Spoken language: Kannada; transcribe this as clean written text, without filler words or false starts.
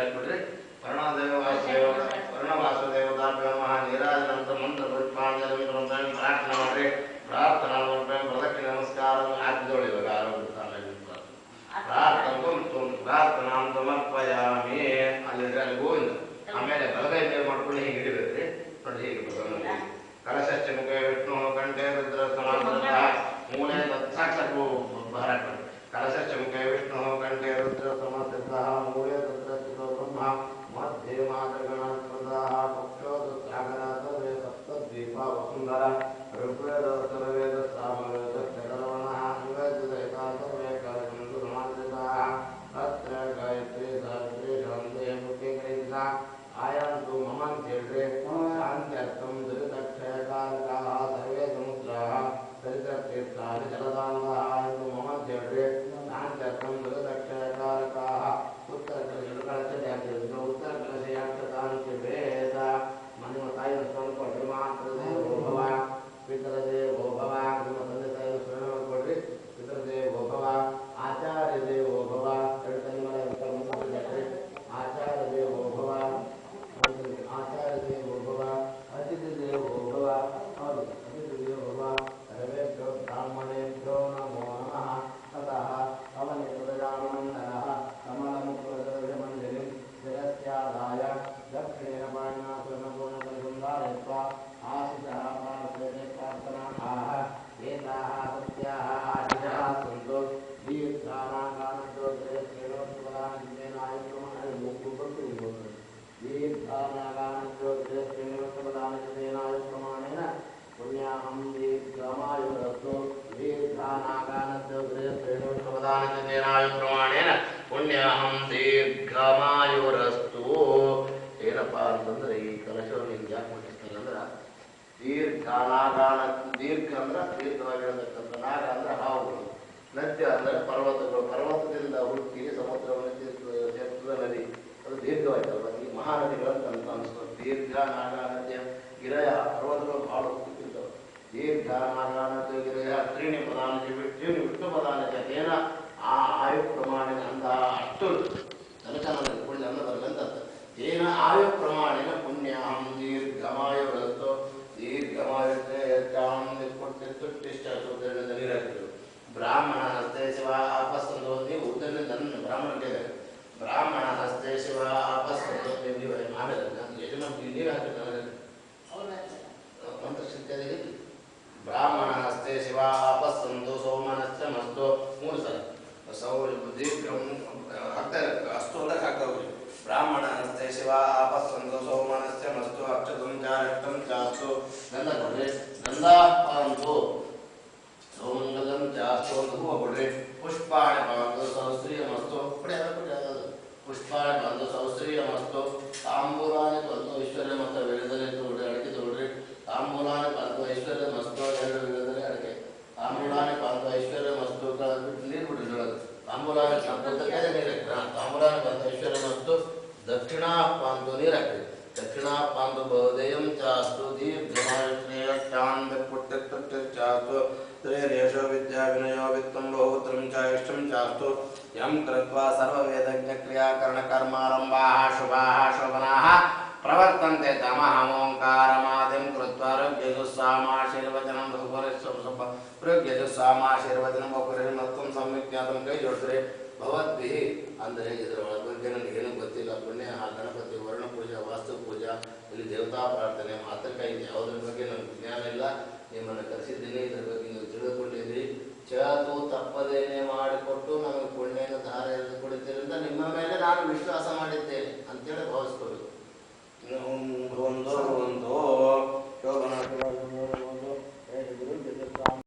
ಹಾಕ್ಬಿಡ್ರಿ. ವರ್ಣವಾಸುದೇವತಾಭ್ಯೋ ನಮಃ. ನೀರಾಜನಂತರ ಮಂತ್ರ ಪುಷ್ಪಾಂಜಲಿ ಪ್ರಾರ್ಥನೆ ಮಾಡ್ರಿ. ಪ್ರಾರ್ಥನಾ ಪ್ರದಕ್ಷಿಣೆ ನಮಸ್ಕಾರ ಹಾಕಿದೋಳು ಇವಾಗ ಆರೋಗ್ಯ ಪ್ರಾರ್ಥನಾಂ ಸಮರ್ಪಯಾಮಿ. ಅಲ್ಲಿ ಗೋವಿಂದ. ಆಮೇಲೆ ಬಲಗೈ ಮೇಲೆ ಮಾಡ್ಕೊಂಡು ಹೀಗೆ ಹಿಡಿಬೇಕ್ರಿ. ನೋಡಿ ಹೀಗೆ ಕಲಶಶ್ಚ ಮುಖ ವಿಷ್ಣು ಕಂಠೆ ರುದ್ರ ಸಮಾಂತರ ಮೂಲೆ ಸಾಕ್ಷಾತ್ ಬಹಳ ಕಲಶಶ್ಚ ಮುಖ ವಿಷ್ಣು ಕಂಠೆ ರುದ್ರ ಸಮಸ್ತ ಮೂಲೆ ರುದ್ರ ಬ್ರಹ್ಮ ಮಧ್ಯೆ ಮಾತೃಗಣ ಸ್ಪೃತಃ ಪಕ್ಷೋ ಸಾಗರ ಸರ್ವೇ ಸಪ್ತದ್ವೀಪ ವಸುಂಧರ ಋಗ್ವೇದ ಸರ್ವೇದ ಸಾಮವೇದ ಚರವಣ ಅಂಗಜ ಸರ್ವೇ ಕಲಶಂತು ಸಮಾಂತರಿತಃ ಅತ್ರ ಗಾಯತ್ರಿ ಸಾವಿತ್ರಿ ಶಾಂತಿ ಮುಖ್ಯ ಗ್ರಹಿತ ಆಯಾಂತು ಮಮ ಅಂತ ಹೇಳ್ರಿ. ಶಾಂತ್ಯರ್ಥಂ ದುರಿತಕ್ಷಯಕಾರಕಃ ಸರ್ವೇ ಸಮುದ್ರಾಃ ಸರಿತತೀರ್ಥಾನಿ ಜಲದಾಂಗಃ ಎಂದು ಮಮ ಅಂತ ಹೇಳ್ರಿ. ಶಾಂತ್ಯರ್ಥಂ ದುರಿತಕ್ಷಯಕಾರಕಃ ಉತ್ತರ ಕಲಶ ಯಾಕ್ಷತಾಂತಿ ವೇದ. ನಿಮ್ಮ ತಾಯಿನ ಸ್ಮರಣ ಕೊಡ್ರಿ. ಮಾತೃದೇವೋ ಭವ ಪಿತೃದೇವೋ ಭವ. ನಿಮ್ಮ ತಂದೆ ತಾಯಿನ ಸ್ಮರಣ ಕೊಡ್ರಿ. ಪಿತೃದೇವೋ ಭವ ಆಚಾರ್ಯ ದೇವೋ ಭವ. ಎರಡು ತನಿಮಲ ಆಚಾರ್ಯ ದೇವೋ ಭವ ಆಚಾರ್ಯ ದೇವೋ ಭವ ಅತಿಥಿ ದೇವೋ ಭವ. ಹೌದು, ಅತಿಥಿ ದೇವೋ ಭವ. ಸರ್ವೇಭ್ಯೋ ಬ್ರಾಹ್ಮಣೇಭ್ಯೋ ನಮೋ ನಮಃ. ತತಃ ಅವನೇ ಹೃದಯಾಮಂಡಲಃ ಕಮಲಮುಖಮಂಜಲಿ ಶಿರಸ್ಯಾದಾಯ ದಕ್ಷಿಣೇನ ಪಾಣಿನಾ ಸ್ವರ್ಣಪೂರ್ಣಕಲಸುಂದಾರಯತ್ವ ಆಶಿಷಃ ಪ್ರಾರ್ಥನೆ ಪ್ರಾರ್ಥನಾಃ ಏತಾಃ ಸತ್ಯಾಃ ಆಶಿಷಃ ಸಂತು ದೀರ್ಘಾನಾಗಾನಂದೋ ದೀರ್ಘಾನಾಗಾನದ್ಯೋಗ್ರೇಣ ಪುಣ್ಯಾಹಂ ದೀರ್ಘಮಾಯುರಸ್ತು. ದೀರ್ಘಾನಾಗಾನದ್ಯೋಗ್ರೇಣಾಯು ಪ್ರಮಾಣೇನ ಪುಣ್ಯಾಹಂ ದೀರ್ಘಮಾಯುರಸ್ತು. ಏನಪ್ಪ ಅಂತಂದ್ರೆ ಈ ಕಲಶವನ್ನು ಹಿಂಗೆ ಯಾಕೆ ಮುಟ್ಟಿಸ್ತಾನೆ ಅಂದ್ರೆ ದೀರ್ಘಾನಾಗಾನ. ದೀರ್ಘ ಅಂದ್ರೆ ದೀರ್ಘವಾಗಿರತಕ್ಕಂಥ, ನಾಗ ಅಂದ್ರೆ ಹಾವುಗಳು, ನದ್ಯ ಅಂದರೆ ಪರ್ವತಗಳು. ಪರ್ವತದಿಂದ ಹುಡುಕಿ ಸಮುದ್ರವನ್ನು ಸೇರ್ತದ ನದಿ, ಅದು ದೀರ್ಘವಾಯ್ತಲ್ಲ. ಈ ಮಹಾನದಿಗಳಂತ ಅಂತ ಅನಿಸ್ತದೆ. ದೀರ್ಘ ನಾಗ ನದ್ಯ ಗಿರಯ ಪರ್ವತಗಳು ಭಾಳ ಹುಡುಕಿರ್ತವೆ. ದೀರ್ಘ ನಾಗ ನದ್ಯ ಗಿರಯ ತ್ರೀಣಿ ಪ್ರಧಾನ ತ್ರೀಣಿ ವಿಷ್ಣು ಪ್ರಧಾನ ಜೇನ ಆ ಆಯು ಪ್ರಮಾಣಿನ ಅಂತ ಅಷ್ಟು ತನಕ ಪುಣ್ಯ ಅನ್ನೋದ್ರಲ್ಲಂತ ಏನ ಆಯು ಪ್ರಮಾಣಿನ ಪುಣ್ಯಾಹಂ ದೀರ್ಘಮಾಯುರಸ್ತು. ದೀರ್ಘಮಾಯುತ್ತೆ ತುಟ್ಟಿಷ್ಟ ಸೂತ್ರದಿಂದ ನೀರಾಕಿದ್ರು. ಬ್ರಾಹ್ಮಣ ಹಸ್ತೆ ಶಿವ ಆಪಸ್ಸಂದು. ನೀವು ಉದ್ದನೆ ನನ್ನ ಬ್ರಾಹ್ಮಣ ಕೇಳಿದೆ. ಬ್ರಾಹ್ಮಣ ಹಸ್ತೆ ಶಿವ ಆಪಸ್ಸಂದು. ನೀವು ಆಮೇಲೆ ಯಜಮಾನ ನೀರು ಹಾಕಿ ನನಗೆ ಮಂತ್ರಶಕ್ತಿಯಾಗಿ ಬ್ರಾಹ್ಮಣ ಹಸ್ತೆ ಶಿವ ಆಪಸ್ಸಂದು ಸೋಮನಶ್ಚ ಮಸ್ತು. 3 ಸಲ ದೀರ್ಘ ಹಾಕ್ತಾರೆ. ಅಷ್ಟು ಒಳಗೆ ಹಾಕೋಗ್ರಿ. ಬ್ರಾಹ್ಮಣ ಹಸ್ತೆ ಶಿವ ಆಪಸ್ಸಂದು ಸೋಮನಶ್ಚ ಮಸ್ತು ಅಕ್ಷತಂ ಚಾರಷ್ಟಂ ಚಾಸ್ತು. ಗಂಧ ಕೊಡ್ರಿ. ಗಂಧಾಪಾಂತು ಸೌಮಂಗಲಂ ಜಾಸ್ತು ಅಂತ ಹೂವು ಕೊಡ್ರಿ. ಪುಷ್ಪಾಣಿ ಬಂದು ಸೌಶ್ರೀಯ ಮಸ್ತು. ಪುಷ್ಪಾಣಿ ಬಂದು ಸೌಶ್ರೀಯ ಮಸ್ತು. ತಾಂಬೂಲಾನಿ ಬಂದು ಐಶ್ವರ್ಯ ಮತ್ತು ವಿಳಿದರೆ ತೋಡ್ರಿ. ಅಡಿಕೆ ತೋಡ್ರಿ. ತಾಂಬೂಲಾನಿ ಬಂದು ಐಶ್ವರ್ಯ ಮಸ್ತು. 2 ವಿಳಿದರೆ ಅಡಿಕೆ. ತಾಂಬೂಲಾನಿ ಬಂದು ಐಶ್ವರ್ಯ ಮಸ್ತು. ನೀರು ಬಿಡ್ರಿ ಜೊಳಗೆ. ತಾಂಬೂಲಾನಿ ನೀರು ಹಾಕ್ರಿ. ತಾಂಬೂಲಾನಿ ಬಂದು ಐಶ್ವರ್ಯ ಮಸ್ತು. ದಕ್ಷಿಣಾ ಪಾಂತು ನೀರು ಹಾಕ್ರಿ. ದಕ್ಷಿಣಾ ಪಾಂತು ಬಹುದೇಯಂ ಚಾಸ್ತು. ದೀರ್ಘಮಾಯುಷ್ಠಾಂತ ಪುಟ್ಟಿರ್ಚಾಸ್ತು. ತ್ರಯೇಶೋ ವಿದ್ಯಾ ವಿನಯೋ ವಿತ್ತಂ ಬಹುತ್ರಂ ಚ ಇಷ್ಟಂ ಚಾಸ್ತು. ಯಂ ಕೃತ್ವಾ ಸರ್ವವೇದಜ್ಞ ಕ್ರಿಯಾಕರಣ ಕರ್ಮಾರಂಭಾಃ ಶುಭಾಃ ಶೋಭನಾಃ ಪ್ರವರ್ತಂತೆ ತಮಃ ಓಂಕಾರಮಾದಿಂ ಕೃತ್ವಾ ಋಗ್ಯಜುಸ್ಸಾಮಾಶೀರ್ವಚನಂ ಋಗ್ಯಜುಸ್ಸಾಮಾಶೀರ್ವಚನಂ ಬಹುರಿಮತ್ವಂ ಸಂವಿಜ್ಞಾತಂ. ಕೈ ಜೋಡಿಸ್ರಿ. ಭವದ್ಭಿಃ ಅಂದರೆ ಇದರ ಬಗ್ಗೆ ನನಗೆ ಏನೂ ಗೊತ್ತಿಲ್ಲ. ಪುಣ್ಯ ಆ ಗಣಪತಿ ವರ್ಣ ಪೂಜಾ ವಾಸ್ತು ಪೂಜಾ ಇಲ್ಲಿ ದೇವತಾ ಪ್ರಾರ್ಥನೆ ಮಾತೃಕ ಇದು ಯಾವುದ್ರ ಬಗ್ಗೆ ನನಗೆ ಜ್ಞಾನ ಇಲ್ಲ. ನಿಮ್ಮನ್ನು ಕರೆಸಿದ್ದೀನಿ, ಇದ್ರ ಬಗ್ಗೆ ನೀವು ತಿಳಿದುಕೊಂಡಿದ್ದೀರಿ. ಚತು ತಪ್ಪದೇನೆ ಮಾಡಿಕೊಟ್ಟು ನಮಗೆ ಪುಣ್ಯನ ಧಾರೆ ಕೊಡುತ್ತೀರಿಂದ ನಿಮ್ಮ ಮೇಲೆ ನಾನು ವಿಶ್ವಾಸ ಮಾಡಿದ್ದೇನೆ ಅಂತೇಳಿ ಭಾವಿಸ್ಕೊಬೇಕು.